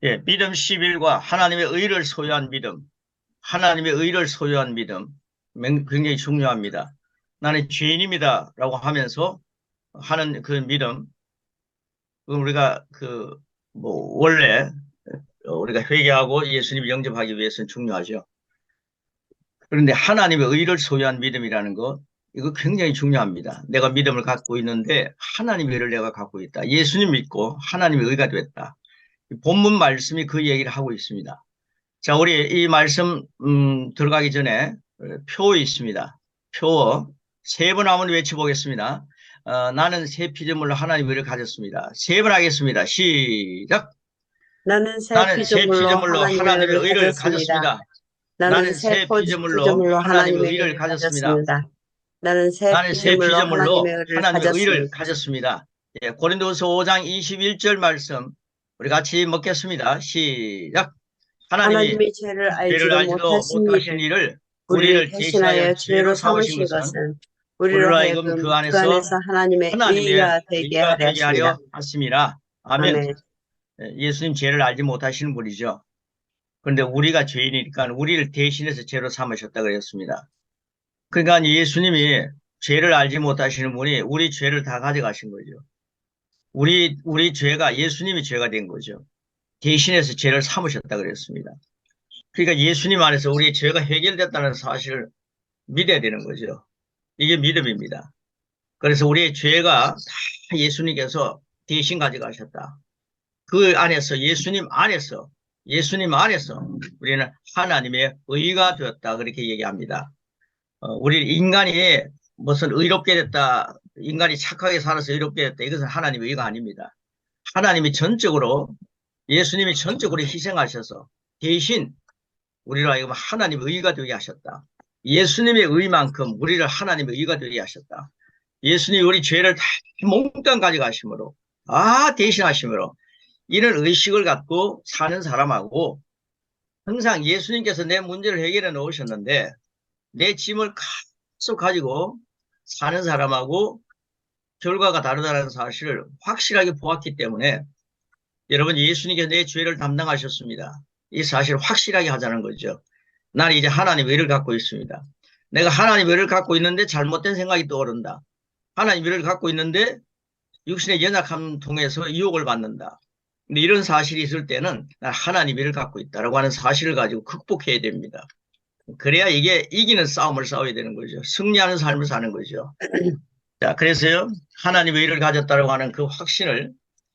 예, 믿음 11과 하나님의 의를 소유한 믿음, 하나님의 의를 소유한 믿음, 굉장히 중요합니다. 나는 죄인입니다 라고 하면서 하는 그 믿음, 우리가 원래 우리가 회개하고 예수님 영접하기 위해서는 중요하죠. 그런데 하나님의 의를 소유한 믿음이라는 것, 이거 굉장히 중요합니다. 내가 믿음을 갖고 있는데 하나님의 의를 내가 갖고 있다. 예수님 믿고 하나님의 의가 됐다. 본문 말씀이 그 얘기를 하고 있습니다. 자, 우리 이 말씀 들어가기 전에 표 있습니다. 표 세 번 한번 외쳐보겠습니다. 나는 새 피조물로 하나님의 의를 가졌습니다. 세 번 하겠습니다. 시작. 나는 새 나는 새 피조물로 피조물로 하나님의 하나님의 의를 의를 가졌습니다. 가졌습니다. 나는 나는 새 새 피조물로 피조물로 하나님의 하나님의 의를 의를 가졌습니다. 가졌습니다. 나는 새 나는 새 피조물로 하나님의 피조물로 의를 하나님의 의를 가졌습니다. 가졌습니다. 예, 고린도후서 5장 21절 말씀 우리 같이 먹겠습니다. 시작. 하나님이 하나님의 죄를 죄를 알지도 알지도 못하신 못하신 이를 이를 우리를 우리를 대신하여 대신하여 죄로 죄로 삼으신 삼으신 것은 것은 우리로 우리로 하여금 하여금 그 그 안에서 안에서 하나님의 하나님의 의가 되게 의가 하려 되게 하십니다. 하려 하심이라. 아멘. 아멘. 예수님 죄를 알지 못하시는 분이죠. 그런데 우리가 죄인이니까 우리를 대신해서 죄로 삼으셨다 그랬습니다. 그러니까 예수님이 죄를 알지 못하시는 분이 우리 죄를 다 가져가신 거죠. 우리 죄가 예수님이 죄가 된 거죠. 대신해서 죄를 삼으셨다 그랬습니다. 그러니까 예수님 안에서 우리의 죄가 해결됐다는 사실을 믿어야 되는 거죠. 이게 믿음입니다. 그래서 우리의 죄가 다 예수님께서 대신 가져가셨다. 그 안에서 예수님 안에서 우리는 하나님의 의가 되었다. 그렇게 얘기합니다. 우리 인간이 무슨 의롭게 됐다. 인간이 착하게 살아서 의롭게 됐다. 이것은 하나님의 의가 아닙니다. 하나님이 전적으로 예수님이 전적으로 희생하셔서 대신 우리로 하여금 하나님의 의가 되게 하셨다. 예수님의 의만큼 우리를 하나님의 의가 되게 하셨다. 예수님이 우리 죄를 다 몽땅 가져가심으로 대신하심으로 이런 의식을 갖고 사는 사람하고 항상 예수님께서 내 문제를 해결해 놓으셨는데 내 짐을 계속 가지고 사는 사람하고 결과가 다르다는 사실을 확실하게 보았기 때문에 여러분 예수님께서 내 죄를 담당하셨습니다. 이 사실을 확실하게 하자는 거죠. 나는 이제 하나님의 의를 갖고 있습니다. 내가 하나님의 의를 갖고 있는데 잘못된 생각이 떠오른다. 하나님의 의를 갖고 있는데 육신의 연약함 통해서 유혹을 받는다. 근데 이런 사실이 있을 때는 난 하나님의 의를 갖고 있다라고 하는 사실을 가지고 극복해야 됩니다. 그래야 이게 이기는 싸움을 싸워야 되는 거죠. 승리하는 삶을 사는 거죠. 자, 그래서요, 하나님의 의를 가졌다고 하는 그 확신을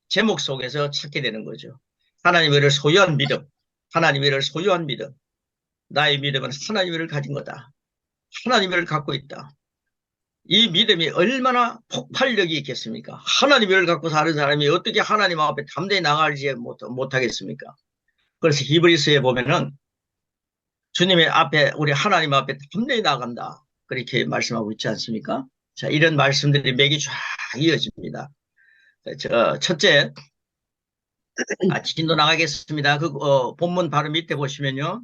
제목 속에서 찾게 되는 거죠. 하나님의 의를 소유한 믿음, 하나님의 의를 소유한 믿음. 나의 믿음은 하나님의 의를 가진 거다. 하나님의 의를 갖고 있다. 이 믿음이 얼마나 폭발력이 있겠습니까? 하나님의 의를 갖고 사는 사람이 어떻게 하나님 앞에 담대히 나가지 못하겠습니까? 그래서 히브리서에 보면은 주님의 앞에, 우리 하나님 앞에 담대히 나간다. 그렇게 말씀하고 있지 않습니까? 자, 이런 말씀들이 맥이 쫙 이어집니다. 첫째, 진도 나가겠습니다. 본문 바로 밑에 보시면요.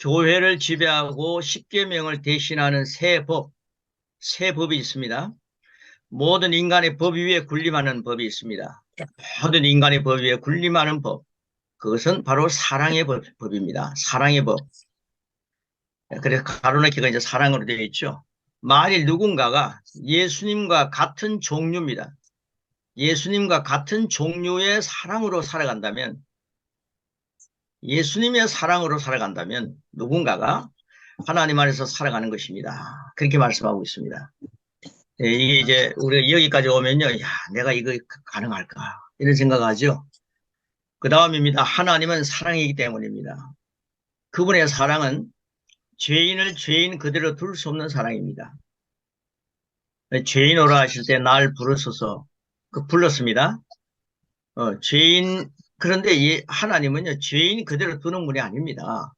교회를 지배하고 십계명을 대신하는 새 법이 있습니다. 모든 인간의 법 위에 군림하는 법이 있습니다. 모든 인간의 법 위에 군림하는 법. 그것은 바로 사랑의 법입니다. 사랑의 법. 그래서 가로넣기가 이제 사랑으로 되어 있죠. 만일 누군가가 예수님과 같은 종류입니다. 예수님과 같은 종류의 사랑으로 살아간다면, 예수님의 사랑으로 살아간다면 누군가가 하나님 안에서 살아가는 것입니다. 그렇게 말씀하고 있습니다. 예, 이게 이제 우리가 여기까지 오면요, 야, 내가 이거 가능할까? 이런 생각하죠. 그 다음입니다. 하나님은 사랑이기 때문입니다. 그분의 사랑은 죄인을 죄인 그대로 둘 수 없는 사랑입니다. 죄인오라 하실 때 날 부르소서 불렀습니다. 그런데 하나님은요, 죄인 그대로 두는 분이 아닙니다.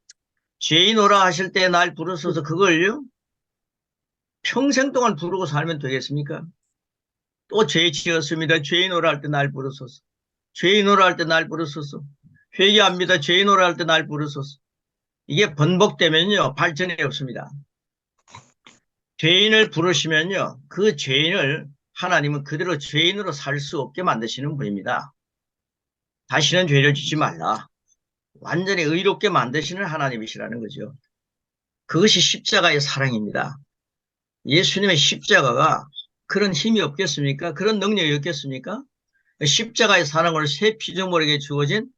죄인오라 하실 때 날 부르소서 그걸요, 평생 동안 부르고 살면 되겠습니까? 또 죄 지었습니다. 죄인오라 할 때 날 부르소서. 죄인오라 할 때 날 부르소서. 회개합니다. 죄인오라 할 때 날 부르소서. 이게 번복되면요, 발전이 없습니다. 죄인을 부르시면요, 그 죄인을 하나님은 그대로 죄인으로 살 수 없게 만드시는 분입니다. 다시는 죄를 짓지 말라. 완전히 의롭게 만드시는 하나님이시라는 거죠. 그것이 십자가의 사랑입니다. 예수님의 십자가가 그런 힘이 없겠습니까? 그런 능력이 없겠습니까? 십자가의 사랑으로 새 피조물에게 주어진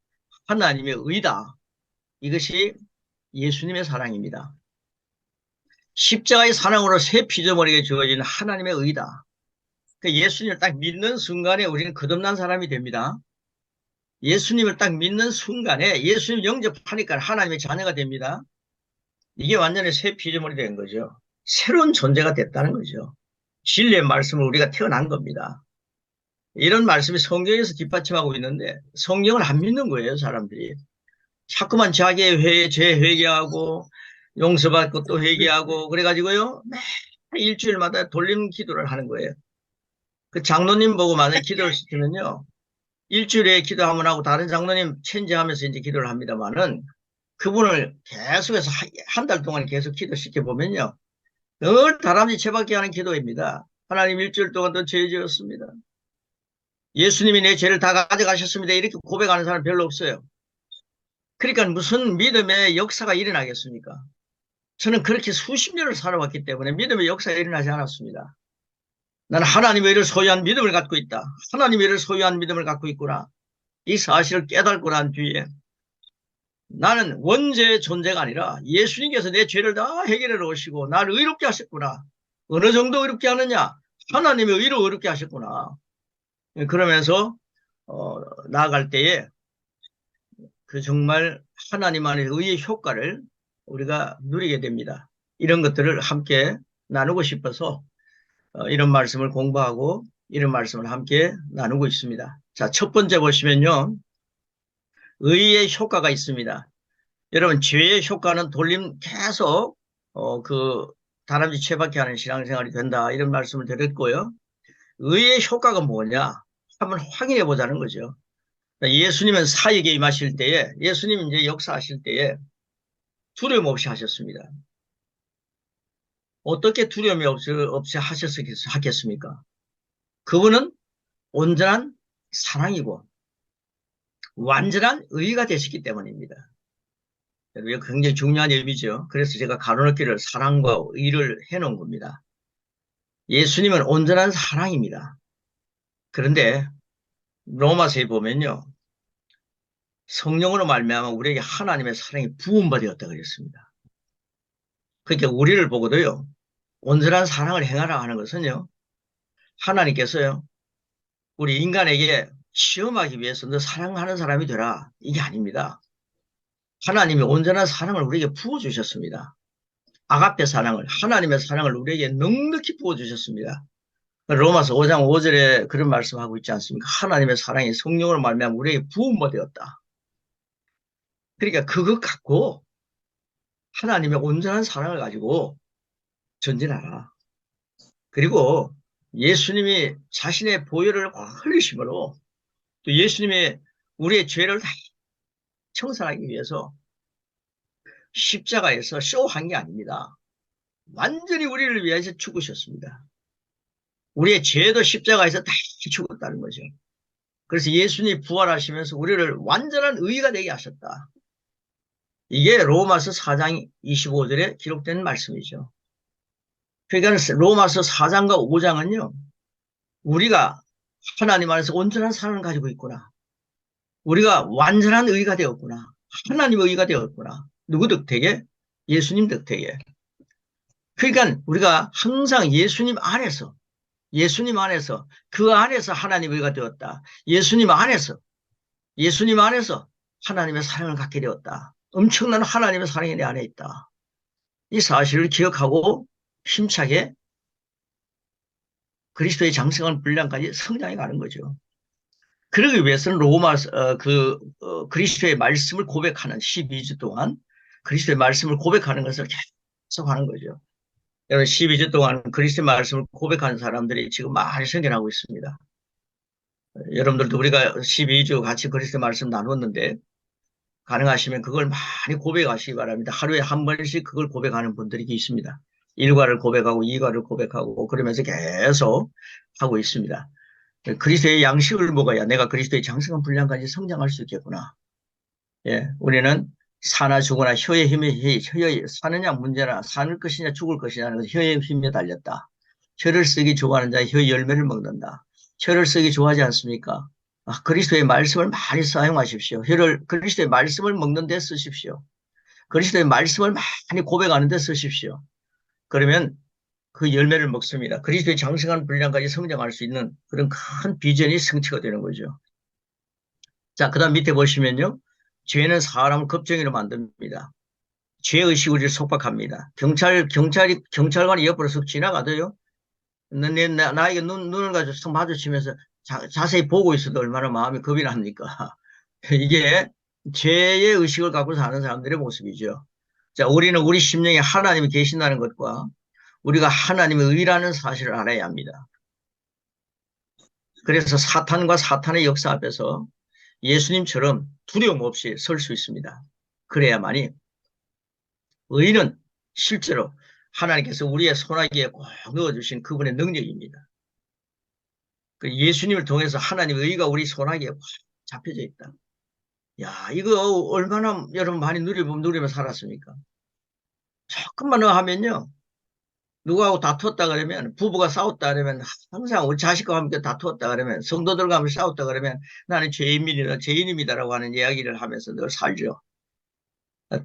하나님의 의다. 이것이 예수님의 사랑입니다. 십자가의 사랑으로 새 피조물에게 주어진 하나님의 의다. 예수님을 딱 믿는 순간에 우리는 거듭난 사람이 됩니다. 예수님을 딱 믿는 순간에 예수님 영접하니까 하나님의 자녀가 됩니다. 이게 완전히 새 피조물이 된 거죠. 새로운 존재가 됐다는 거죠. 진리의 말씀을 우리가 태어난 겁니다. 이런 말씀이 성경에서 뒷받침하고 있는데 성경을 안 믿는 거예요, 사람들이. 자꾸만 자기의 죄 회개하고 용서받고 또 회개하고 그래가지고요. 매일 일주일마다 돌림 기도를 하는 거예요. 그 장로님 보고 만약에 기도를 시키면요. 일주일에 기도 한번 하고 다른 장로님 체인지하면서 이제 기도를 합니다만은 그분을 계속해서 한 달 동안 계속 기도시켜 보면요. 늘 다람쥐 채받기 하는 기도입니다. 하나님 일주일 동안 또 죄 지었습니다. 예수님이 내 죄를 다 가져가셨습니다. 이렇게 고백하는 사람 별로 없어요. 그러니까 무슨 믿음의 역사가 일어나겠습니까? 저는 그렇게 수십 년을 살아왔기 때문에 믿음의 역사가 일어나지 않았습니다. 나는 하나님의 일을 소유한 믿음을 갖고 있다. 하나님의 일을 소유한 믿음을 갖고 있구나. 이 사실을 깨닫고 난 뒤에 나는 원죄의 존재가 아니라 예수님께서 내 죄를 다 해결해 놓으시고 나를 의롭게 하셨구나. 어느 정도 의롭게 하느냐? 하나님의 의로 의롭게 하셨구나. 그러면서 나아갈 때에 그 정말 하나님 안의 의의 효과를 우리가 누리게 됩니다. 이런 것들을 함께 나누고 싶어서 이런 말씀을 공부하고 이런 말씀을 함께 나누고 있습니다. 자, 첫 번째 보시면요. 의의 효과가 있습니다. 여러분, 죄의 효과는 돌림 계속 다람쥐 채받기 하는 신앙생활이 된다. 이런 말씀을 드렸고요. 의의 효과가 뭐냐? 한번 확인해 보자는 거죠. 예수님은 사역에 임하실 때에, 예수님 이제 역사하실 때에 두려움 없이 하셨습니다. 어떻게 두려움이 없이 하겠습니까? 그분은 온전한 사랑이고 완전한 의가 되셨기 때문입니다. 이거 굉장히 중요한 의미죠. 그래서 제가 가로놓기를 사랑과 의를 해놓은 겁니다. 예수님은 온전한 사랑입니다. 그런데 로마서에 보면요. 성령으로 말미암아 우리에게 하나님의 사랑이 부음받았다 그랬습니다. 그러니까 우리를 보고도요. 온전한 사랑을 행하라 하는 것은요. 하나님께서요. 우리 인간에게 시험하기 위해서 너 사랑하는 사람이 되라. 이게 아닙니다. 하나님이 온전한 사랑을 우리에게 부어주셨습니다. 아가페 사랑을, 하나님의 사랑을 우리에게 넉넉히 부어주셨습니다. 로마서 5장 5절에 그런 말씀하고 있지 않습니까? 하나님의 사랑이 성령으로 말미암아 우리에게 부음받았다. 그러니까 그것 갖고 하나님의 온전한 사랑을 가지고 전진하라. 그리고 예수님이 자신의 보혈을 흘리심으로 또 예수님이 우리의 죄를 다 청산하기 위해서 십자가에서 쇼한 게 아닙니다. 완전히 우리를 위해서 죽으셨습니다. 우리의 죄도 십자가에서 다 죽었다는 거죠. 그래서 예수님이 부활하시면서 우리를 완전한 의가 되게 하셨다. 이게 로마서 4장 25절에 기록된 말씀이죠. 그러니까 로마서 4장과 5장은요. 우리가 하나님 안에서 온전한 사랑을 가지고 있구나. 우리가 완전한 의가 되었구나. 하나님의 의가 되었구나. 누구 덕택에? 예수님 덕택에. 그러니까 우리가 항상 예수님 안에서 그 안에서 하나님의 의가 되었다. 예수님 안에서 하나님의 사랑을 갖게 되었다. 엄청난 하나님의 사랑이 내 안에 있다. 이 사실을 기억하고 힘차게 그리스도의 장성한 분량까지 성장해 가는 거죠. 그러기 위해서는 그리스도의 말씀을 고백하는 12주 동안 그리스도의 말씀을 고백하는 것을 계속 하는 거죠. 여러분 12주 동안 그리스도의 말씀을 고백하는 사람들이 지금 많이 생겨나고 있습니다. 여러분들도 우리가 12주 같이 그리스도의 말씀 나눴는데 가능하시면 그걸 많이 고백하시기 바랍니다. 하루에 한 번씩 그걸 고백하는 분들이 있습니다. 일과를 고백하고 이과를 고백하고 그러면서 계속 하고 있습니다. 그리스도의 양식을 먹어야 내가 그리스도의 장성한 분량까지 성장할 수 있겠구나. 예, 우리는 사나 죽으나 혀의 힘에 혀의 사느냐 문제나 사는 것이냐 죽을 것이냐는 것은 혀의 힘에 달렸다. 혀를 쓰기 좋아하는 자의 혀의 열매를 먹는다. 혀를 쓰기 좋아하지 않습니까? 그리스도의 말씀을 많이 사용하십시오. 그리스도의 말씀을 먹는 데 쓰십시오. 그리스도의 말씀을 많이 고백하는 데 쓰십시오. 그러면 그 열매를 먹습니다. 그리스도의 장성한 분량까지 성장할 수 있는 그런 큰 비전이 성취가 되는 거죠. 자, 그 다음 밑에 보시면요. 죄는 사람을 겁쟁이로 만듭니다. 죄의식이 우리를 속박합니다. 경찰관이 옆으로 쓱 지나가도요. 나에게 눈을 가지고 쓱 마주치면서 자세히 보고 있어도 얼마나 마음이 겁이 납니까? 이게 죄의 의식을 갖고 사는 사람들의 모습이죠. 자, 우리는 우리 심령에 하나님이 계신다는 것과 우리가 하나님의 의라는 사실을 알아야 합니다. 그래서 사탄과 사탄의 역사 앞에서 예수님처럼 두려움 없이 설 수 있습니다. 그래야만이 의는 실제로 하나님께서 우리의 손아귀에 꼭 넣어주신 그분의 능력입니다. 예수님을 통해서 하나님의 의가 우리 손아귀에 꽉 잡혀져 있다. 야, 이거 얼마나 여러분 많이 누리면 살았습니까? 조금만 더 하면요. 누구하고 다투었다 그러면, 부부가 싸웠다 그러면, 항상 우리 자식과 함께 다투었다 그러면, 성도들과 함께 싸웠다 그러면, 나는 죄인입니다라고 하는 이야기를 하면서 늘 살죠.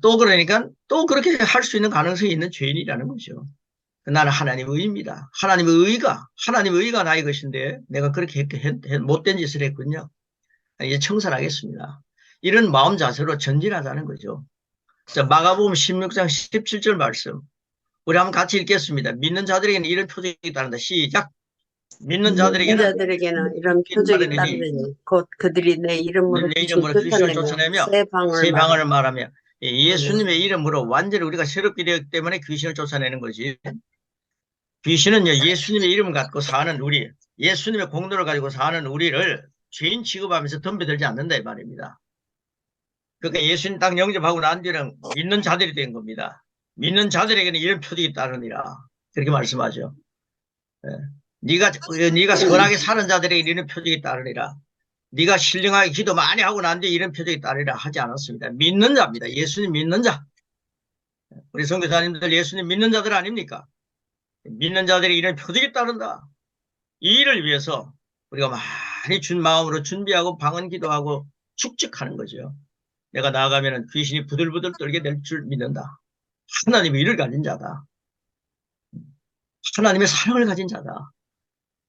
또 그러니까 또 그렇게 할 수 있는 가능성이 있는 죄인이라는 거죠. 나는 하나님의 의입니다. 하나님의 의가 나의 것인데, 내가 그렇게 못된 짓을 했군요. 이제 청산하겠습니다. 이런 마음 자세로 전진하자는 거죠. 자, 마가복음 16장 17절 말씀. 우리 한번 같이 읽겠습니다. 믿는 자들에게는 이런 표적이 따른다. 시작. 믿는 자들에게는 이런 표적이 따르니 곧 그들이 내 이름으로 귀신을 쫓아내며 새 방언을 말하며 아멘. 예수님의 이름으로 완전히 우리가 새롭게 되었기 때문에 귀신을 쫓아내는 거지. 귀신은요, 예수님의 이름을 갖고 사는 우리, 예수님의 공로를 가지고 사는 우리를 죄인 취급하면서 덤벼들지 않는다 이 말입니다. 그러니까 예수님 딱 영접하고 난 뒤에는 믿는 자들이 된 겁니다. 믿는 자들에게는 이런 표적이 따르니라. 그렇게 말씀하죠. 예. 네가 선하게 사는 자들에게 이런 표적이 따르니라. 네가 신령하게 기도 많이 하고 난 뒤에 이런 표적이 따르리라 하지 않았습니다. 믿는 자입니다. 예수님 믿는 자. 우리 선교사님들 예수님 믿는 자들 아닙니까? 믿는 자들이 이런 표적이 따른다. 이 일을 위해서 우리가 많이 준 마음으로 준비하고 방언 기도하고 축적하는 거죠. 내가 나아가면 귀신이 부들부들 떨게 될 줄 믿는다. 하나님의 일을 가진 자다. 하나님의 사랑을 가진 자다.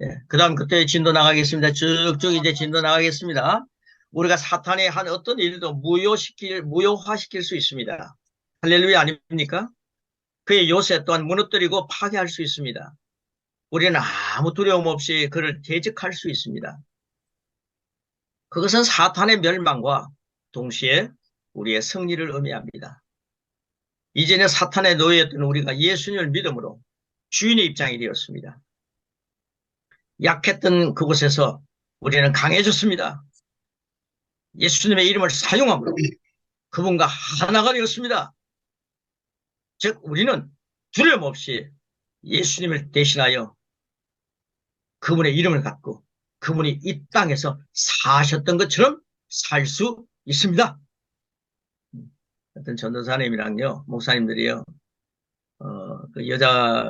예, 그 다음 그때 진도 나가겠습니다. 쭉쭉 이제 진도 나가겠습니다. 우리가 사탄의 한 어떤 일도 무효화시킬 수 있습니다. 할렐루야 아닙니까? 그의 요새 또한 무너뜨리고 파괴할 수 있습니다. 우리는 아무 두려움 없이 그를 대적할 수 있습니다. 그것은 사탄의 멸망과 동시에 우리의 승리를 의미합니다. 이전에 사탄의 노예였던 우리가 예수님을 믿음으로 주인의 입장이 되었습니다. 약했던 그곳에서 우리는 강해졌습니다. 예수님의 이름을 사용함으로 그분과 하나가 되었습니다. 즉 우리는 두려움 없이 예수님을 대신하여 그분의 이름을 갖고 그분이 이 땅에서 사셨던 것처럼 살 수 있습니다. 어떤 전도사님이랑요, 목사님들이요, 그 여자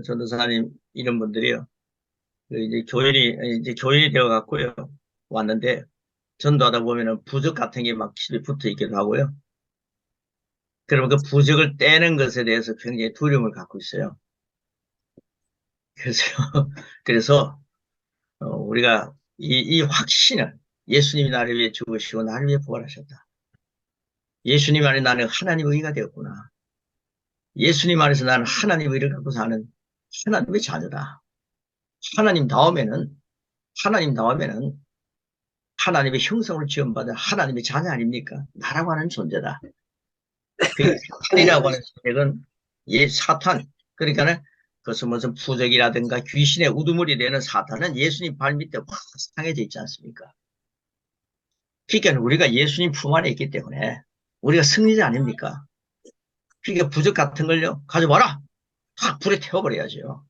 전도사님 이런 분들이요, 이제 교인이 되어 갖고요, 왔는데, 전도하다 보면은 부적 같은 게 막 집에 붙어 있기도 하고요. 그러면 그 부적을 떼는 것에 대해서 굉장히 두려움을 갖고 있어요. 그래서, 그래서, 우리가 이 확신을 예수님이 나를 위해 죽으시고 나를 위해 부활하셨다. 예수님 안에 나는 하나님의 의가 되었구나. 예수님 안에서 나는 하나님의 의를 갖고 사는 하나님의 자녀다. 하나님 다음에는 하나님의 형성을 지원받은 하나님의 자녀 아닙니까? 나라고 하는 존재다. 그 사탄이라고 하는 존재는 사탄, 그러니까는 그것은 무슨 부적이라든가 귀신의 우두머리 되는 사탄은 예수님 발 밑에 확 상해져 있지 않습니까? 그러니까 우리가 예수님 품 안에 있기 때문에 우리가 승리자 아닙니까? 그러니까 부적 같은 걸요, 가져와라! 탁 불에 태워버려야죠.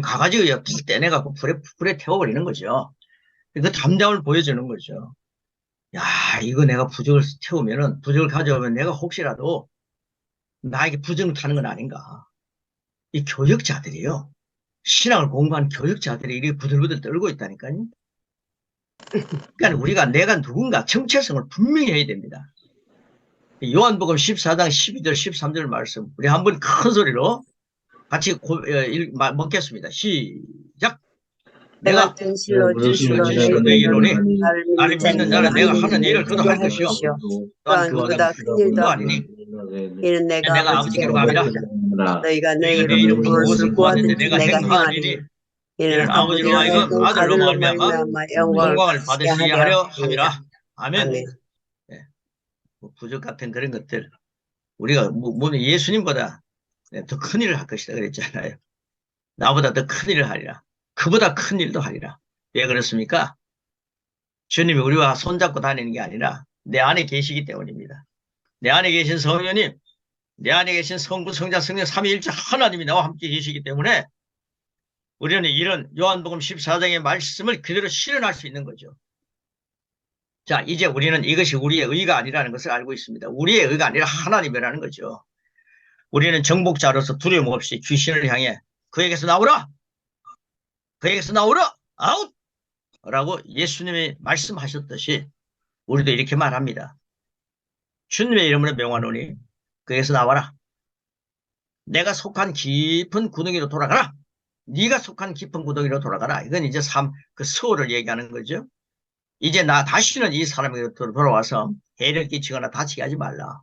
가가지고 탁 떼내갖고 불에 태워버리는 거죠. 그 담대함을 보여주는 거죠. 야, 이거 내가 부적을 태우면은, 부적을 가져오면 내가 혹시라도 나에게 부적을 타는 건 아닌가. 이 교역자들이요. 신앙을 공부한 교역자들이 이렇게 부들부들 떨고 있다니까요. 그러니까 우리가 내가 누군가 정체성을 분명히 해야 됩니다. 요한복음 14장 12절 13절 말씀 우리 한번 큰 소리로 같이 먹겠습니다. 시작. 내가 진실로 진실로 진실로 너희에게 너희에게 이르노니 나를 나를 믿는 자는 내가 하는 일을 그도 할 것이요. 또한 또한 그보다 그보다 큰 일도 하리니 이는 내가 내가 아버지께로 감이라. 너희가 내 너희가 내 이름으로 이름으로 무엇을 무엇을 구하든지 구하든지 내가 내가 행하리니 행하리니 이는 이는 아버지로 아버지로 하여금 하여금 아들로 아들로 말미암아 말미암아 영광을 영광을 받게 받으시게 하려 하려 함이라. 함이라. 아멘. 아멘. 예, 부족 같은 그런 것들 우리가 뭐 예수님보다 더 큰 일을 할 것이다 그랬잖아요. 나보다 더 큰 일을 하리라. 그보다 큰 일도 하리라. 왜 그렇습니까? 주님이 우리와 손잡고 다니는 게 아니라 내 안에 계시기 때문입니다. 내 안에 계신 성령님, 내 안에 계신 성부, 성자, 성령, 삼위일체 하나님이 나와 함께 계시기 때문에 우리는 이런 요한복음 14장의 말씀을 그대로 실현할 수 있는 거죠. 자, 이제 우리는 이것이 우리의 의가 아니라는 것을 알고 있습니다. 우리의 의가 아니라 하나님이라는 거죠. 우리는 정복자로서 두려움 없이 귀신을 향해 그에게서 나오라! 그에게서 나오라! 아웃! 라고 예수님이 말씀하셨듯이 우리도 이렇게 말합니다. 주님의 이름으로 명하노니 그에게서 나와라. 내가 속한 깊은 구덩이로 돌아가라. 네가 속한 깊은 구덩이로 돌아가라. 이건 이제 그 수호를 얘기하는 거죠. 이제 나 다시는 이 사람에게 돌아와서 해를 끼치거나 다치게 하지 말라.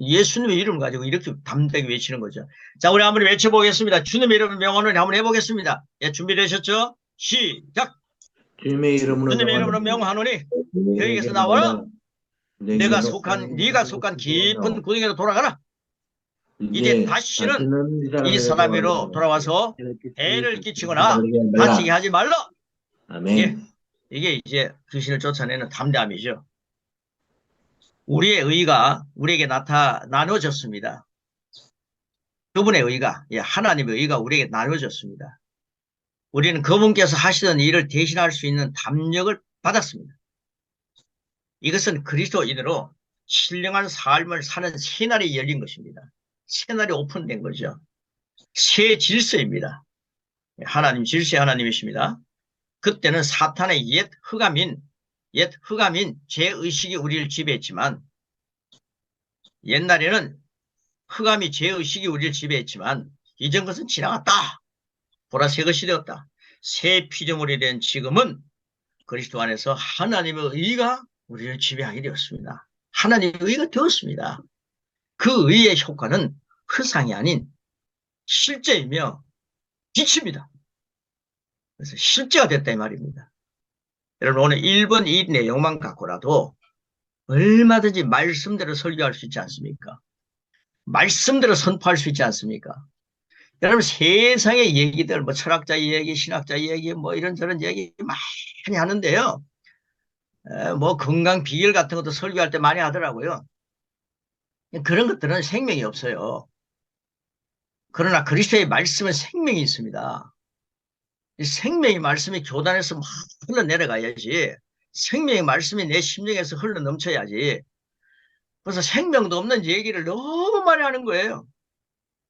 예수님의 이름을 가지고 이렇게 담대하게 외치는 거죠. 자, 우리 한번 외쳐보겠습니다. 주님의 이름을 명하노니 한번 해보겠습니다. 예, 준비되셨죠? 시작! 주님의 이름으로 명하노니 그에게서 나와라. 네가 속한 깊은 구덩이로 돌아가라. 이제 다시는 이 사람으로 돌아와서 해를 끼치거나 다치게 하지 말라. 아멘. 예, 이게 이제 귀신을 쫓아내는 담대함이죠. 우리의 의가 우리에게 나눠졌습니다. 그분의 의가, 하나님의 의가 우리에게 나눠졌습니다. 우리는 그분께서 하시던 일을 대신할 수 있는 담력을 받았습니다. 이것은 그리스도인으로 신령한 삶을 사는 새날이 열린 것입니다. 새날이 오픈된 거죠. 새 질서입니다. 하나님 질서의 하나님이십니다. 그때는 사탄의 옛 흑암인 죄의식이 우리를 지배했지만, 옛날에는 흑암이 죄의식이 우리를 지배했지만 이전 것은 지나갔다. 보라 새 것이 되었다. 새 피조물이 된 지금은 그리스도 안에서 하나님의 의가 우리를 지배하게 되었습니다. 하나님의 의가 되었습니다. 그 의의 효과는 허상이 아닌 실제이며 빛입니다. 그래서 실제가 됐다 이 말입니다. 여러분 오늘 1번 이 내용만 갖고라도 얼마든지 말씀대로 설교할 수 있지 않습니까? 말씀대로 선포할 수 있지 않습니까? 여러분 세상의 얘기들 뭐 철학자 얘기, 신학자 얘기 뭐 이런저런 얘기 많이 하는데요. 뭐 건강 비결 같은 것도 설교할 때 많이 하더라고요. 그런 것들은 생명이 없어요. 그러나 그리스도의 말씀은 생명이 있습니다. 이 생명의 말씀이 교단에서 막 흘러내려가야지. 생명의 말씀이 내 심령에서 흘러넘쳐야지. 그래서 생명도 없는 얘기를 너무 많이 하는 거예요.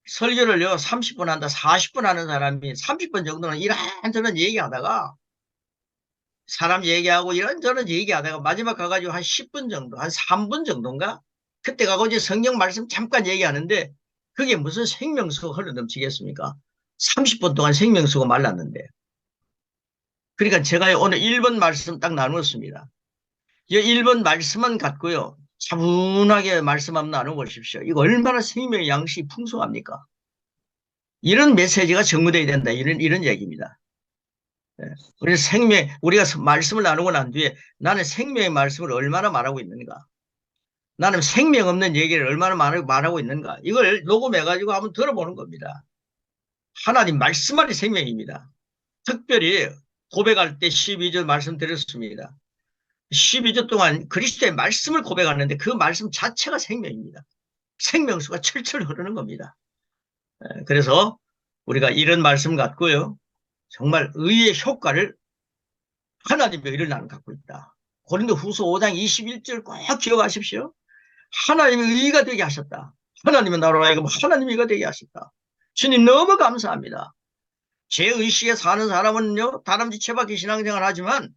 설교를요 30분 한다 40분 하는 사람이 30분 정도는 이런저런 얘기하다가 사람 얘기하고 이런저런 얘기하다가 마지막 가가지고 한 10분 정도 한 3분 정도인가 그때 가고 이제 성경 말씀 잠깐 얘기하는데 그게 무슨 생명수가 흘러넘치겠습니까? 30분 동안 생명수가 말랐는데. 그러니까 제가 오늘 1번 말씀 딱 나누었습니다. 이 1번 말씀만 갖고요 차분하게 말씀 한번 나눠보십시오. 이거 얼마나 생명의 양식이 풍성합니까? 이런 메시지가 전무되어야 된다. 이런 얘기입니다. 우리가 말씀을 나누고 난 뒤에 나는 생명의 말씀을 얼마나 말하고 있는가? 나는 생명 없는 얘기를 얼마나 말하고 있는가? 이걸 녹음해가지고 한번 들어보는 겁니다. 하나님 말씀만이 생명입니다. 특별히 고백할 때 12절 말씀드렸습니다. 12주 동안 그리스도의 말씀을 고백하는데 그 말씀 자체가 생명입니다. 생명수가 철철 흐르는 겁니다. 그래서 우리가 이런 말씀 갖고요. 정말 의의 효과를 하나님의 의를 나는 갖고 있다. 고린도후서 5장 21절 꼭 기억하십시오. 하나님의 의가 되게 하셨다. 하나님의 나라로 하여금 하나님의 의가 되게 하셨다. 주님 너무 감사합니다. 제 의식에 사는 사람은요, 다람쥐 채바퀴 신앙생활 하지만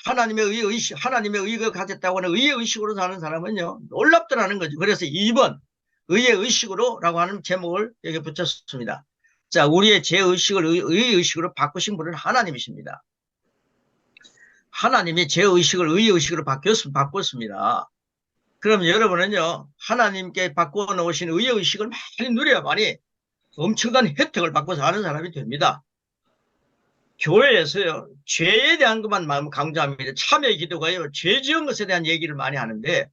하나님의 의식, 하나님의 의가 가졌다고 하는 의의 의식으로 사는 사람은요, 놀랍더라는 거죠. 그래서 2번, 의의 의식으로 라고 하는 제목을 여기 붙였습니다. 자, 우리의 제 의식을 의의 의식으로 바꾸신 분은 하나님이십니다. 하나님이 제 의식을 의의 의식으로 바꿨습니다. 그럼 여러분은요, 하나님께 바꿔놓으신 의의 의식을 많이 누려야만이 엄청난 혜택을 받고 사는 사람이 됩니다. 교회에서요, 죄에 대한 것만 강조합니다. 참회 기도가요, 죄 지은 것에 대한 얘기를 많이 하는데,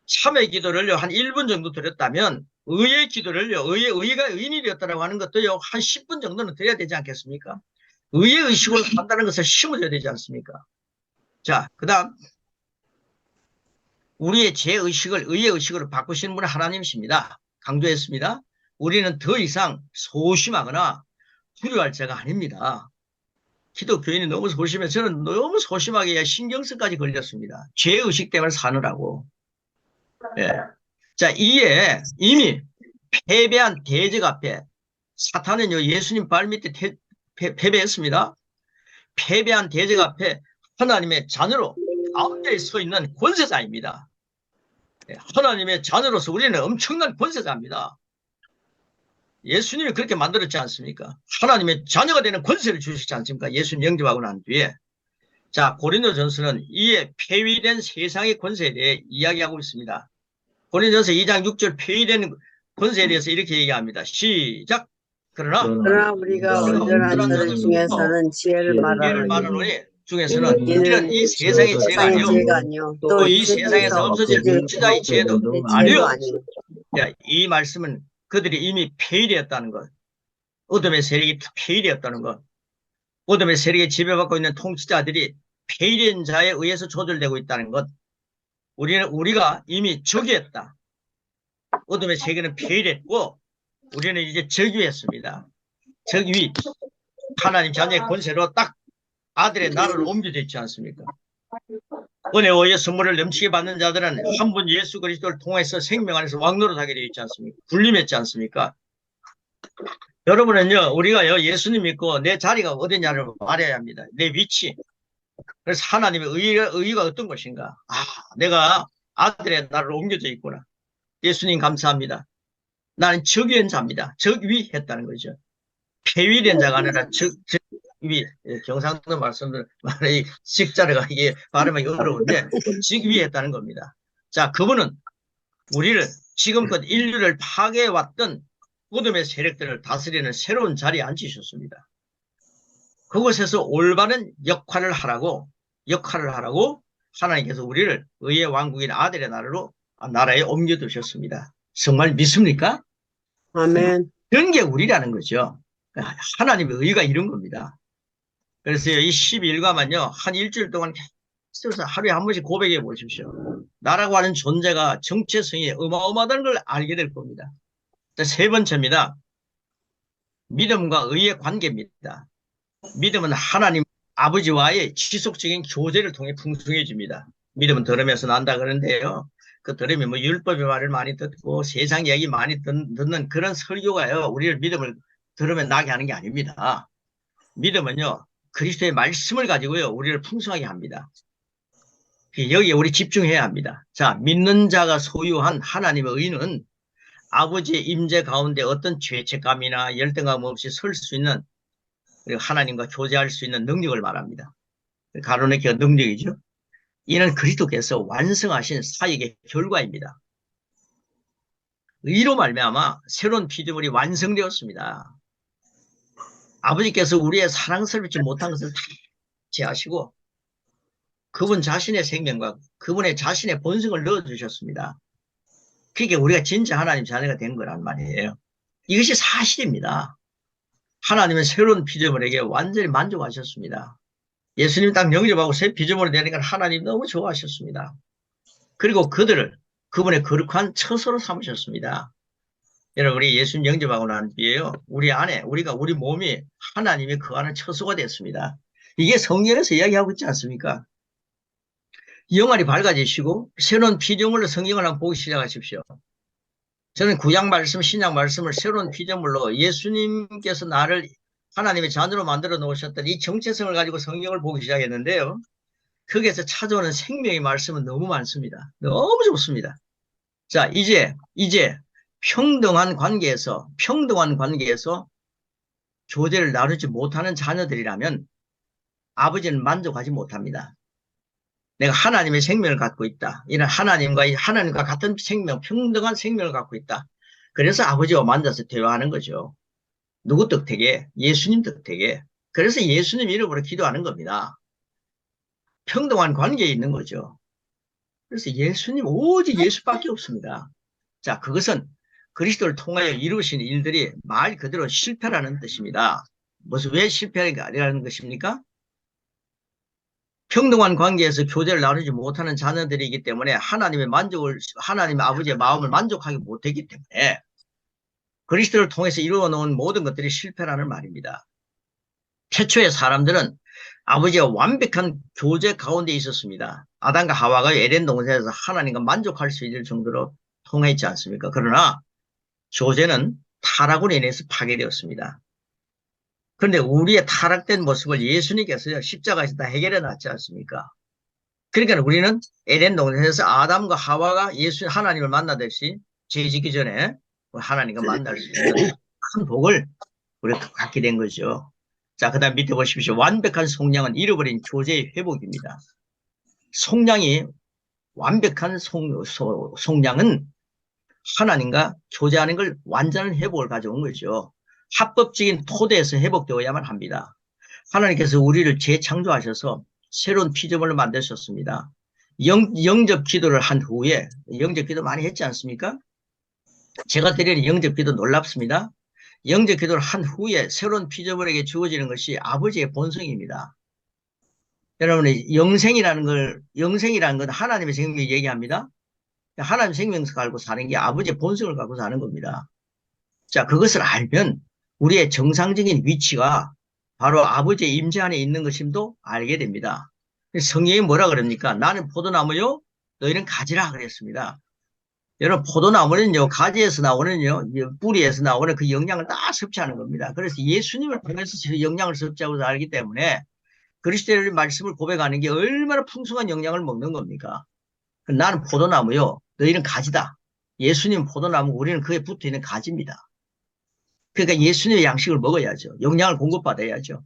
참회 기도를요, 한 1분 정도 드렸다면, 의의 기도를요, 의가 의인이 되었다라고 하는 것도요, 한 10분 정도는 드려야 되지 않겠습니까? 의의 의식으로 산다는 것을 심어줘야 되지 않습니까? 자, 그 다음, 우리의 제 의식을 의의 의식으로 바꾸시는 분은 하나님이십니다. 강조했습니다. 우리는 더 이상 소심하거나 두려워할 자가 아닙니다. 기독교인이 너무 소심해. 저는 너무 소심하게 신경쓰까지 걸렸습니다. 죄의식 때문에 사느라고. 예. 자, 이에 이미 패배한 대적 앞에 사탄은요, 예수님 발 밑에 패배했습니다. 패배한 대적 앞에 하나님의 자녀로 가운데에 서 있는 권세자입니다. 예, 하나님의 자녀로서 우리는 엄청난 권세자입니다. 예수님이 그렇게 만들었지 않습니까? 하나님의 자녀가 되는 권세를 주시지 않습니까? 예수님 영접하고 난 뒤에. 자, 고린도전서는 이에 폐위된 세상의 권세에 대해 이야기하고 있습니다. 고린도전서 2장 6절 폐위된 권세에 대해서 이렇게 얘기합니다. 시작. 그러나 우리가 온전한 자들 중에서는 지혜를 말하노니 중에서는 이는 이 세상의 죄가 아니요 또 이 세상에서 없어질 천지자의 죄도 아니요. 이 말씀은 그들이 이미 폐위되었다는 것, 어둠의 세력이 폐위되었다는 것, 어둠의 세력에 지배받고 있는 통치자들이 폐위된 자에 의해서 조절되고 있다는 것, 우리가 이미 저기했다. 어둠의 세계는 폐위됐고 우리는 이제 저기했습니다. 저기 하나님 자녀의 권세로 딱 아들의 나라를 옮겨졌지 않습니까? 은혜와 선물을 넘치게 받는 자들은 한 분 예수 그리스도를 통해서 생명 안에서 왕노릇하게 되어 있지 않습니까? 군림했지 않습니까? 여러분은요, 우리가요, 예수님 믿고 내 자리가 어디냐를 말해야 합니다. 내 위치. 그래서 하나님의 의의가 어떤 것인가? 아, 내가 아들의 나라를 옮겨져 있구나. 예수님 감사합니다. 나는 적위한 자입니다. 적위했다는 거죠. 폐위된 자가 아니라 적위. 경상도 말씀들 이 식자료가 이게 발음하기 어려운데 적위했다는 겁니다. 자, 그분은 우리를 지금껏 인류를 파괴해왔던 어둠의 세력들을 다스리는 새로운 자리에 앉히셨습니다. 그곳에서 올바른 역할을 하라고 하나님께서 우리를 의의 왕국인 아들의 나라에 옮겨두셨습니다. 정말 믿습니까? 아멘. 이런 게 우리라는 거죠. 하나님의 의가 이런 겁니다. 그래서 이 12일과만요, 한 일주일 동안 계속 하루에 한 번씩 고백해 보십시오. 나라고 하는 존재가 정체성이 어마어마하다는 걸 알게 될 겁니다. 세 번째입니다. 믿음과 의의 관계입니다. 믿음은 하나님 아버지와의 지속적인 교제를 통해 풍성해집니다. 믿음은 들으면서 난다 그러는데요. 그 들으면 뭐 율법의 말을 많이 듣고 세상 이야기 많이 듣는 그런 설교가요. 우리를 믿음을 들으면 나게 하는 게 아닙니다. 믿음은요. 그리스도의 말씀을 가지고요. 우리를 풍성하게 합니다. 여기에 우리 집중해야 합니다. 자, 믿는 자가 소유한 하나님의 의는 아버지의 임재 가운데 어떤 죄책감이나 열등감 없이 설 수 있는, 그리고 하나님과 교제할 수 있는 능력을 말합니다. 가로내기가 능력이죠. 이는 그리스도께서 완성하신 사역의 결과입니다. 의로 말미암아 새로운 피조물이 완성되었습니다. 아버지께서 우리의 사랑스럽지 못한 것을 다 제하시고 그분 자신의 생명과 그분의 자신의 본성을 넣어주셨습니다. 그게 우리가 진짜 하나님 자녀가 된 거란 말이에요. 이것이 사실입니다. 하나님은 새로운 피조물에게 완전히 만족하셨습니다. 예수님 딱 영접하고 새 피조물이 되니까 하나님 너무 좋아하셨습니다. 그리고 그분의 거룩한 처소로 삼으셨습니다. 여러분, 우리 예수님 영접하고 난 뒤에요, 우리 안에, 우리 몸이 하나님의 거하는 처소가 됐습니다. 이게 성경에서 이야기하고 있지 않습니까? 영안이 밝아지시고, 새로운 피조물로 성경을 한번 보기 시작하십시오. 저는 구약 말씀, 신약 말씀을 새로운 피조물로 예수님께서 나를 하나님의 자녀로 만들어 놓으셨던 이 정체성을 가지고 성경을 보기 시작했는데요. 거기에서 찾아오는 생명의 말씀은 너무 많습니다. 너무 좋습니다. 자, 이제 평등한 관계에서 교제를 나누지 못하는 자녀들이라면 아버지는 만족하지 못합니다. 내가 하나님의 생명을 갖고 있다. 이런 하나님과 같은 생명, 평등한 생명을 갖고 있다. 그래서 아버지와 만나서 대화하는 거죠. 누구 덕택에? 예수님 덕택에. 그래서 예수님 이름으로 기도하는 겁니다. 평등한 관계에 있는 거죠. 그래서 오직 예수밖에 없습니다. 자, 그것은 그리스도를 통하여 이루신 일들이 말 그대로 실패라는 뜻입니다. 왜 실패라는 것입니까? 평등한 관계에서 교제를 나누지 못하는 자녀들이기 때문에 하나님의 아버지의 마음을 만족하기 못했기 때문에 그리스도를 통해서 이루어 놓은 모든 것들이 실패라는 말입니다. 태초의 사람들은 아버지와 완벽한 교제 가운데 있었습니다. 아담과 하와가 에덴 동산에서 하나님과 만족할 수 있을 정도로 통했지 않습니까? 그러나 교제는 타락으로 인해서 파괴되었습니다. 그런데 우리의 타락된 모습을 예수님께서 십자가에서 다 해결해 놨지 않습니까? 그러니까 우리는 에덴 동산에서 아담과 하와가 하나님을 만나듯이 죄 짓기 전에 하나님과 만날 수 있는 큰 복을 우리가 갖게 된 거죠. 자, 그 다음 밑에 보십시오. 완벽한 속량은 잃어버린 교제의 회복입니다. 완벽한 속량은 하나님과 교제하는 걸 완전한 회복을 가져온 거죠. 합법적인 토대에서 회복되어야만 합니다. 하나님께서 우리를 재창조하셔서 새로운 피조물로 만드셨습니다. 영접 기도를 한 후에, 영접 기도 많이 했지 않습니까? 제가 드리는 영접 기도 놀랍습니다. 영접 기도를 한 후에 새로운 피조물에게 주어지는 것이 아버지의 본성입니다. 여러분, 영생이라는 건 하나님의 생명을 얘기합니다. 하나님의 생명을 갖고 사는 게 아버지의 본성을 갖고 사는 겁니다. 자, 그것을 알면 우리의 정상적인 위치가 바로 아버지의 임재 안에 있는 것임도 알게 됩니다. 성경이 뭐라 그럽니까? 나는 포도나무요, 너희는 가지라 그랬습니다. 여러분, 포도나무는요, 가지에서 나오는요, 뿌리에서 나오는 그 영양을 다 섭취하는 겁니다. 그래서 예수님을 통해서 영양을 섭취하고 알기 때문에 그리스도의 말씀을 고백하는 게 얼마나 풍성한 영양을 먹는 겁니까? 나는 포도나무요, 너희는 가지다. 예수님 포도나무, 우리는 그에 붙어 있는 가지입니다. 그러니까 예수님의 양식을 먹어야죠. 영양을 공급받아야죠.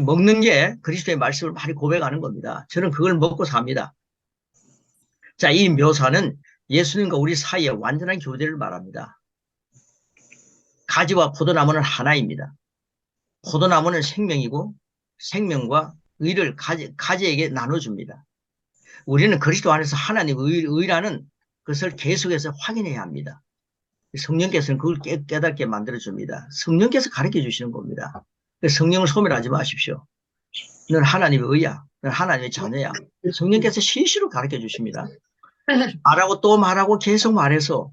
먹는 게 그리스도의 말씀을 많이 고백하는 겁니다. 저는 그걸 먹고 삽니다. 자, 이 묘사는 예수님과 우리 사이의 완전한 교제를 말합니다. 가지와 포도나무는 하나입니다. 포도나무는 생명이고 생명과 의를 가지에게 나눠줍니다. 우리는 그리스도 안에서 하나님의 의라는 것을 계속해서 확인해야 합니다. 성령께서는 그걸 깨닫게 만들어줍니다. 성령께서 가르쳐 주시는 겁니다. 성령을 소멸하지 마십시오. 넌 하나님의 의야. 넌 하나님의 자녀야. 성령께서 실시로 가르쳐 주십니다. 말하고 또 말하고 계속 말해서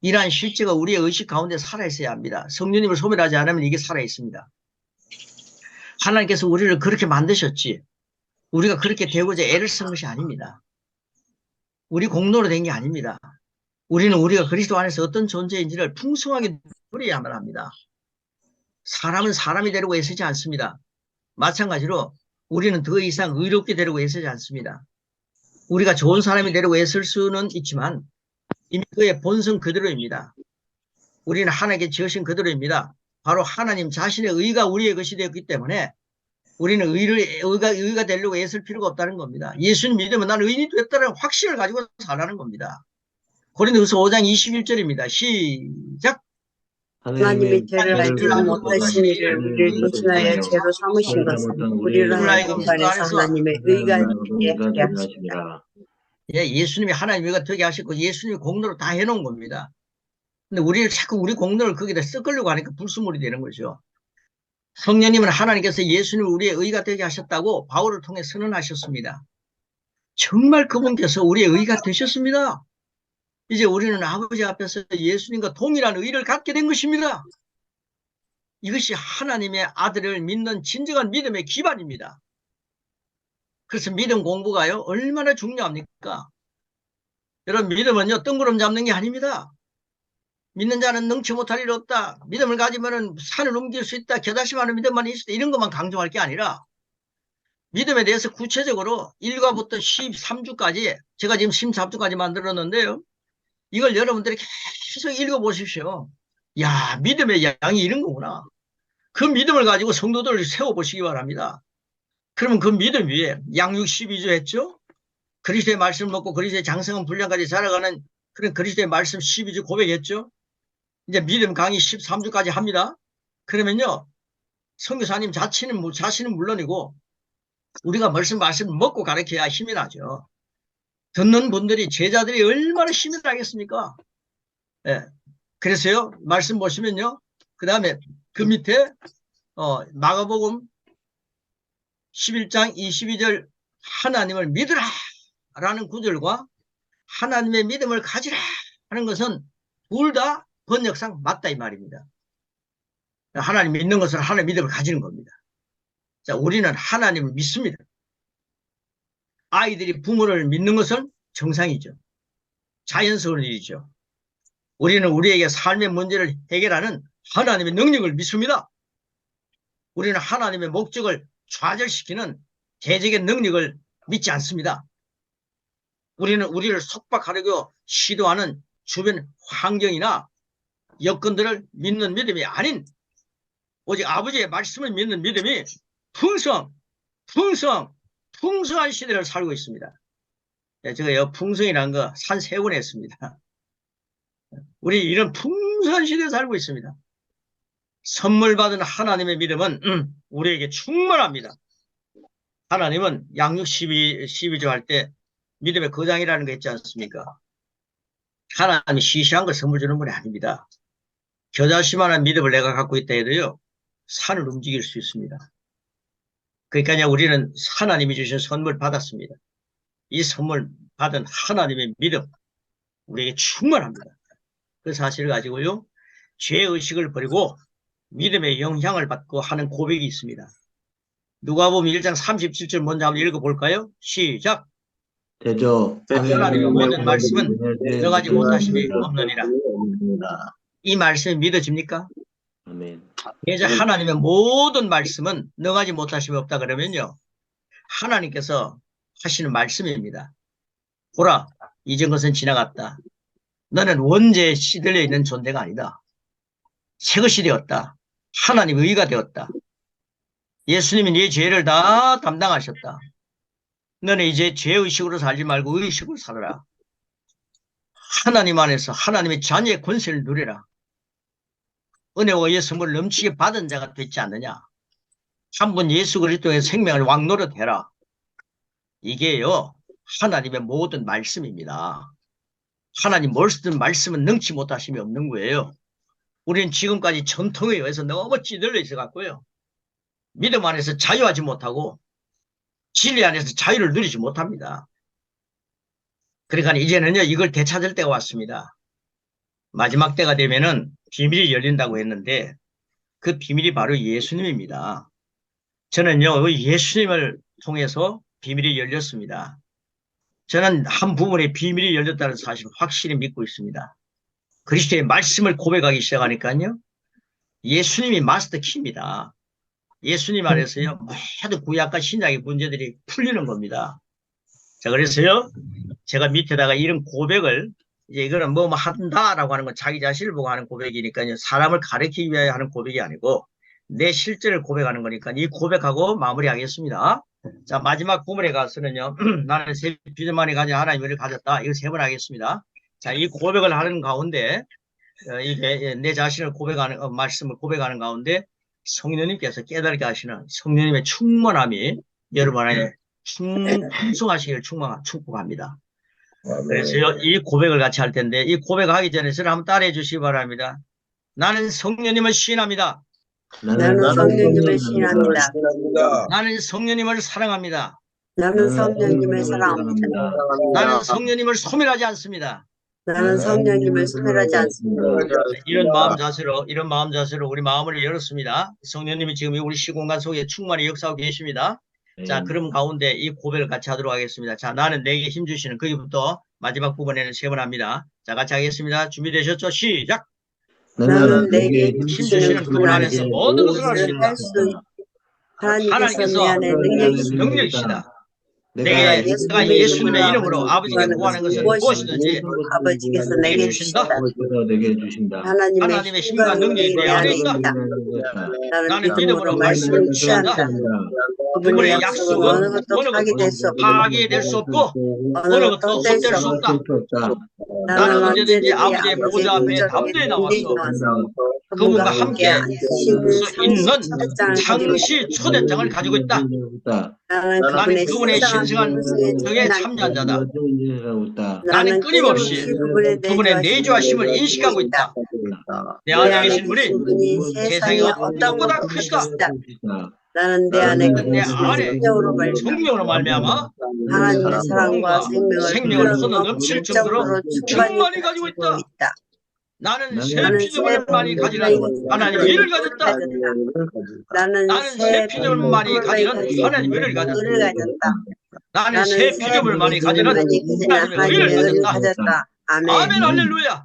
이러한 실제가 우리의 의식 가운데 살아있어야 합니다. 성령님을 소멸하지 않으면 이게 살아있습니다. 하나님께서 우리를 그렇게 만드셨지. 우리가 그렇게 되고자 애를 쓴 것이 아닙니다. 우리 공로로 된 게 아닙니다. 우리가 그리스도 안에서 어떤 존재인지를 풍성하게 누려야만 합니다. 사람은 사람이 되려고 애쓰지 않습니다. 마찬가지로 우리는 더 이상 의롭게 되려고 애쓰지 않습니다. 우리가 좋은 사람이 되려고 애쓸 수는 있지만 이미 그의 본성 그대로입니다. 우리는 하나님께 지으신 그대로입니다. 바로 하나님 자신의 의가 우리의 것이 되었기 때문에 우리는 의가 되려고 애쓸 필요가 없다는 겁니다. 예수님 믿으면 나는 의인이 됐다는 확신을 가지고 살라는 겁니다. 고린도후서 5장 21절입니다. 시작. 하나님의 죄를 알지 못하신 이를 우리를 대신하여 죄로 삼으신 것은 우리를 하나님 안에서 하나님의 의가 되게 하려 하십니다. 예, 예수님이 하나님 의가 되게 하셨고 예수님이 공로를 다 해놓은 겁니다. 근데 우리를 자꾸 우리 공로를 거기다 섞으려고 하니까 불순물이 되는 거죠. 성령님은 하나님께서 예수님을 우리의 의가 되게 하셨다고 바울을 통해 선언하셨습니다. 정말 그분께서 우리의 의가 되셨습니다. 이제 우리는 아버지 앞에서 예수님과 동일한 의를 갖게 된 것입니다. 이것이 하나님의 아들을 믿는 진정한 믿음의 기반입니다. 그래서 믿음 공부가요, 얼마나 중요합니까? 여러분, 믿음은요, 뜬구름 잡는 게 아닙니다. 믿는 자는 능치 못할 일 없다. 믿음을 가지면 산을 옮길 수 있다. 겨자씨만한 믿음만 있을 때 이런 것만 강조할 게 아니라 믿음에 대해서 구체적으로 1과부터 13주까지 제가 지금 14주까지 만들었는데요. 이걸 여러분들이 계속 읽어보십시오. 야, 믿음의 양이 이런 거구나. 그 믿음을 가지고 성도들을 세워보시기 바랍니다. 그러면 그 믿음 위에 양육 12주 했죠? 그리스도의 말씀을 먹고 그리스도의 장성한 분량까지 자라가는 그런 그리스도의 말씀 12주 고백했죠? 이제 믿음 강의 13주까지 합니다. 그러면요, 선교사님 자신은 물론이고 우리가 말씀 먹고 가르쳐야 힘이 나죠. 듣는 분들이 제자들이 얼마나 힘이 나겠습니까? 예. 그래서요, 말씀 보시면요, 그 다음에 그 밑에 마가복음 11장 22절 하나님을 믿으라 라는 구절과 하나님의 믿음을 가지라 하는 것은 둘 다 번역상 맞다 이 말입니다. 하나님 믿는 것은 하나님의 믿음을 가지는 겁니다. 자, 우리는 하나님을 믿습니다. 아이들이 부모를 믿는 것은 정상이죠. 자연스러운 일이죠. 우리는 우리에게 삶의 문제를 해결하는 하나님의 능력을 믿습니다. 우리는 하나님의 목적을 좌절시키는 대적의 능력을 믿지 않습니다. 우리는 우리를 속박하려고 시도하는 주변 환경이나 여건들을 믿는 믿음이 아닌 오직 아버지의 말씀을 믿는 믿음이 풍성한 시대를 살고 있습니다. 제가 풍성이라는 거 산 3번 했습니다. 우리 이런 풍성한 시대에 살고 있습니다. 선물 받은 하나님의 믿음은 우리에게 충만합니다. 하나님은 양육 12조 할 때 믿음의 거장이라는 거 있지 않습니까? 하나님이 시시한 걸 선물 주는 분이 아닙니다. 겨자씨만한 믿음을 내가 갖고 있다 해도요, 산을 움직일 수 있습니다. 그러니까 우리는 하나님이 주신 선물 받았습니다. 이 선물 받은 하나님의 믿음, 우리에게 충만합니다. 그 사실을 가지고요, 죄의식을 버리고 믿음의 영향을 받고 하는 고백이 있습니다. 누가복음 1장 37절 먼저 한번 읽어볼까요? 시작. 대저 하나님의 모든 말씀은 너가지 못하심이 없느니라. 이 말씀이 믿어집니까? 아멘. 이제 하나님의 모든 말씀은 너가지 못하심이 없다 그러면요, 하나님께서 하시는 말씀입니다. 보라, 이전 것은 지나갔다. 너는 원죄에 시들려 있는 존재가 아니다. 새 것이 되었다. 하나님의 의가 되었다. 예수님이 네 죄를 다 담당하셨다. 너는 이제 죄의식으로 살지 말고 의식으로 살아라. 하나님 안에서 하나님의 자녀의 권세를 누려라. 은혜와 은혜의 선물을 넘치게 받은 자가 되지 않느냐. 한 번 예수 그리스도의 생명을 왕노릇해라. 이게요, 하나님의 모든 말씀입니다. 하나님 모든 말씀은 능치 못하심이 없는 거예요. 우리는 지금까지 전통에 의해서 너무 찌들려 있어 갖고요, 믿음 안에서 자유하지 못하고 진리 안에서 자유를 누리지 못합니다. 그러니까 이제는요, 이걸 되찾을 때가 왔습니다. 마지막 때가 되면은 비밀이 열린다고 했는데 그 비밀이 바로 예수님입니다. 저는요, 예수님을 통해서 비밀이 열렸습니다. 저는 한 부분의 비밀이 열렸다는 사실을 확실히 믿고 있습니다. 그리스도의 말씀을 고백하기 시작하니까요, 예수님이 마스터 키입니다. 예수님 안에서요, 모든 구약과 신약의 문제들이 풀리는 겁니다. 자, 그래서요, 제가 밑에다가 이런 고백을, 이제 이거는 뭐 한다라고 하는 건 자기 자신을 보고 하는 고백이니까요, 사람을 가르치기 위하여 하는 고백이 아니고 내 실제를 고백하는 거니까 이 고백하고 마무리하겠습니다. 자, 마지막 부분에 가서는요, 나는 새 비전만이 가진 하나님을 가졌다. 이거 3번 하겠습니다. 자, 이 고백을 하는 가운데, 이게 내 자신을 고백하는, 말씀을 고백하는 가운데 성령님께서 깨닫게 하시는 성령님의 충만함이 여러분 안에 풍성하시기를 축복합니다. 그래서요, 이 고백을 같이 할 텐데, 이 고백하기 전에 저를 한번 따라해 주시기 바랍니다. 나는 성령님을 시인합니다. 나는 성령님을 신앙합니다. 나는 성령님을 사랑합니다. 나는 성령님을 사랑합니다. 나는 성령님을 소멸하지 않습니다. 나는 성령님을 소멸하지 않습니다. 이런 마음 자세로 우리 마음을 열었습니다. 성령님이 지금 우리 시공간 속에 충만히 역사하고 계십니다. 자, 그럼 가운데 이 고백을 같이 하도록 하겠습니다. 자, 나는 내게 힘 주시는 거기부터 마지막 부분에는 세 번 합니다. 자, 같이 하겠습니다. 준비되셨죠? 시작! 나는 내게 힘 힘 주시는 주시는 그분 안에서 모든 것을 할 수 있다. 하나님께서 내 안에 능력이십니다. 능력이시다. 내가 내가 예수님의 이름으로 아버지께 구하는 것은 무엇이든지 아버지께서 내게 주신다. 내게 주신다. 하나님의 힘과 능력이 내 안에 있다. 나는 믿음으로 말씀을 취한다. 그분의 약속은 어느 것도 파괴될 수 없고 어느 것도 헛될 수 없다. 나는 언제든지 아버지의 보좌 앞에 담대히 나와서 그분과 함께 있는 상시 초대장을 가지고 있다. 나는 그분의 신성한 덕에 참여한 자다. 나는 끊임없이 그분의 내주하심을 인식하고 있다. 내 안에 계신 분이 세상의 어떤 것보다 크시다. 나는 내 안에 성령으로 말미암아 하나님의 사랑과 생명을 얻어 넘칠 정도로 충만히 가지고 있다. 나는 새 피조물을 많이 가지는 하나님의 의를 가졌다. 나는 새 피조물을 많이 가지는 하나님의 의를 가졌다. 나는 새 피조물을 많이 가지는 하나님의 의를 가졌다. 아멘, 할렐루야.